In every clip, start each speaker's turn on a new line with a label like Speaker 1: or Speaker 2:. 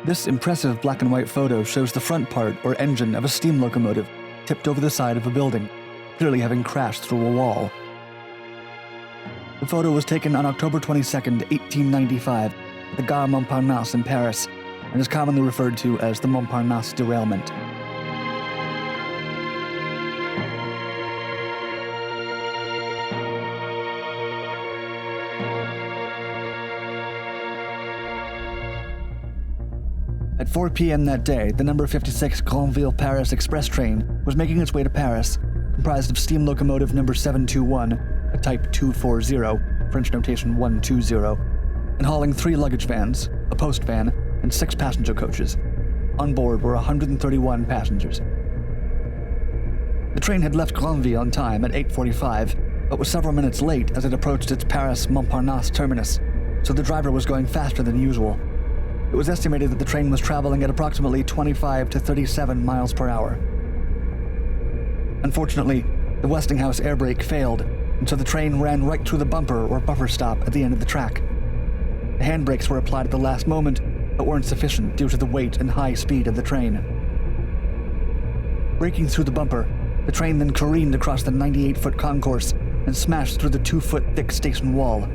Speaker 1: This impressive black and white photo shows the front part or engine of a steam locomotive tipped over the side of a building, clearly having crashed through a wall. The photo was taken on October 22, 1895, at the Gare Montparnasse in Paris, and is commonly referred to as the Montparnasse derailment. At 4 p.m. that day, the number 56 Granville-Paris express train was making its way to Paris, comprised of steam locomotive number 721, a type 240, French notation 120, and hauling 3 luggage vans, a post van, and 6 passenger coaches. On board were 131 passengers. The train had left Granville on time at 8:45, but was several minutes late as it approached its Paris-Montparnasse terminus, so the driver was going faster than usual. It was estimated that the train was traveling at approximately 25 to 37 miles per hour. Unfortunately, the Westinghouse air brake failed, and so the train ran right through the bumper or buffer stop at the end of the track. The handbrakes were applied at the last moment, but weren't sufficient due to the weight and high speed of the train. Breaking through the bumper, the train then careened across the 98-foot concourse and smashed through the 2-foot thick station wall.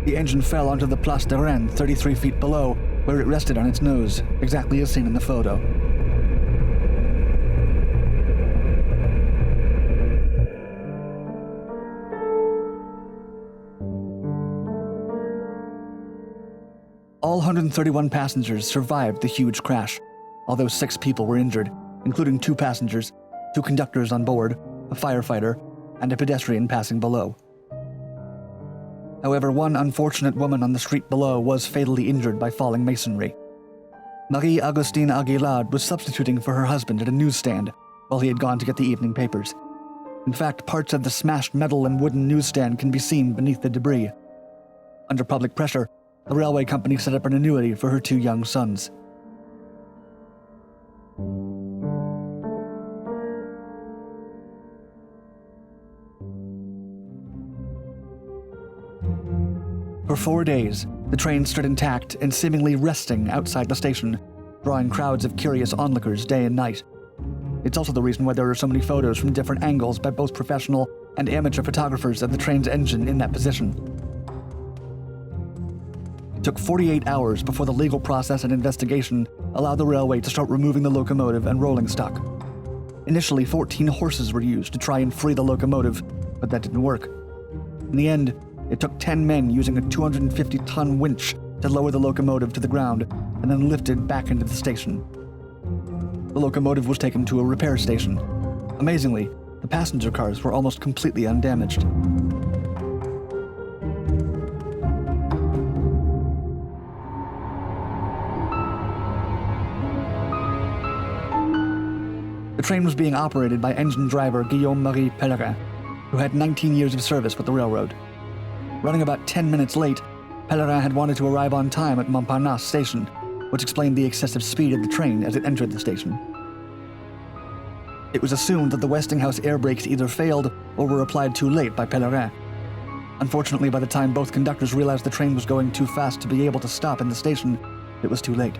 Speaker 1: The engine fell onto the Place de Rennes 33 feet below, where it rested on its nose, exactly as seen in the photo. All 131 passengers survived the huge crash, although 6 people were injured, including 2 passengers, 2 conductors on board, a firefighter, and a pedestrian passing below. However, one unfortunate woman on the street below was fatally injured by falling masonry. Marie-Augustine Aguilar was substituting for her husband at a newsstand while he had gone to get the evening papers. In fact, parts of the smashed metal and wooden newsstand can be seen beneath the debris. Under public pressure, the railway company set up an annuity for her 2 young sons. For 4 days, the train stood intact and seemingly resting outside the station, drawing crowds of curious onlookers day and night. It's also the reason why there are so many photos from different angles by both professional and amateur photographers of the train's engine in that position. It took 48 hours before the legal process and investigation allowed the railway to start removing the locomotive and rolling stock. Initially, 14 horses were used to try and free the locomotive, but that didn't work. In the end, it took 10 men using a 250-ton winch to lower the locomotive to the ground and then lift it back into the station. The locomotive was taken to a repair station. Amazingly, the passenger cars were almost completely undamaged. The train was being operated by engine driver Guillaume-Marie Pellerin, who had 19 years of service with the railroad. Running about 10 minutes late, Pellerin had wanted to arrive on time at Montparnasse station, which explained the excessive speed of the train as it entered the station. It was assumed that the Westinghouse air brakes either failed or were applied too late by Pellerin. Unfortunately, by the time both conductors realized the train was going too fast to be able to stop in the station, it was too late.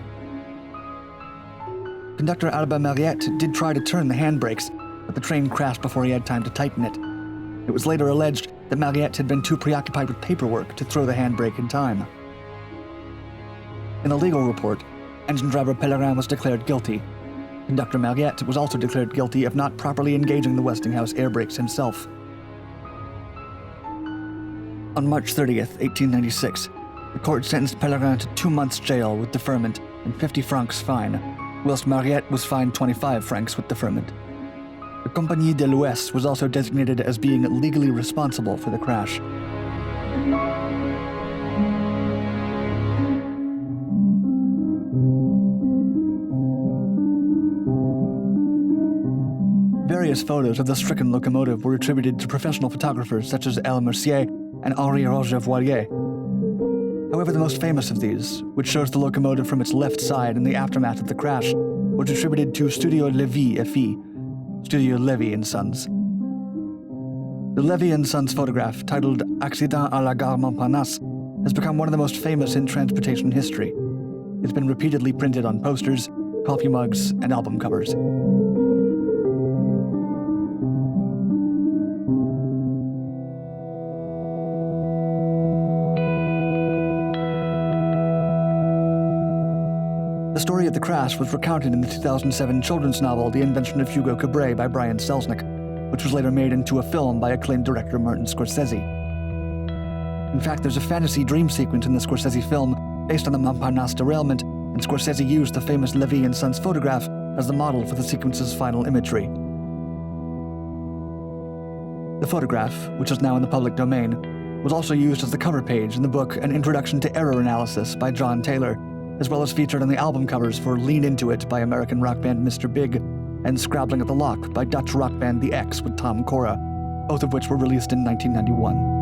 Speaker 1: Conductor Albert Mariette did try to turn the handbrakes, but the train crashed before he had time to tighten it. It was later alleged that Mariette had been too preoccupied with paperwork to throw the handbrake in time. In the legal report, engine driver Pellerin was declared guilty. Conductor Mariette was also declared guilty of not properly engaging the Westinghouse air brakes himself. On March 30th, 1896, the court sentenced Pellerin to 2 months jail with deferment and 50 francs fine, whilst Mariette was fined 25 francs with deferment. The Compagnie de l'Ouest was also designated as being legally responsible for the crash. Various photos of the stricken locomotive were attributed to professional photographers such as L. Mercier and Henri Roger Voilier. However, the most famous of these, which shows the locomotive from its left side in the aftermath of the crash, was attributed to Studio Levy FE, Studio Levy & Sons. The Levy & Sons photograph, titled Accident à la Gare Montparnasse, has become one of the most famous in transportation history. It's been repeatedly printed on posters, coffee mugs, and album covers. The story of the crash was recounted in the 2007 children's novel The Invention of Hugo Cabret by Brian Selznick, which was later made into a film by acclaimed director Martin Scorsese. In fact, there's a fantasy dream sequence in the Scorsese film based on the Montparnasse derailment, and Scorsese used the famous Levy and Sons photograph as the model for the sequence's final imagery. The photograph, which is now in the public domain, was also used as the cover page in the book An Introduction to Error Analysis by John Taylor, as well as featured on the album covers for Lean Into It by American rock band Mr. Big and Scrabbling at the Lock by Dutch rock band The X with Tom Cora, both of which were released in 1991.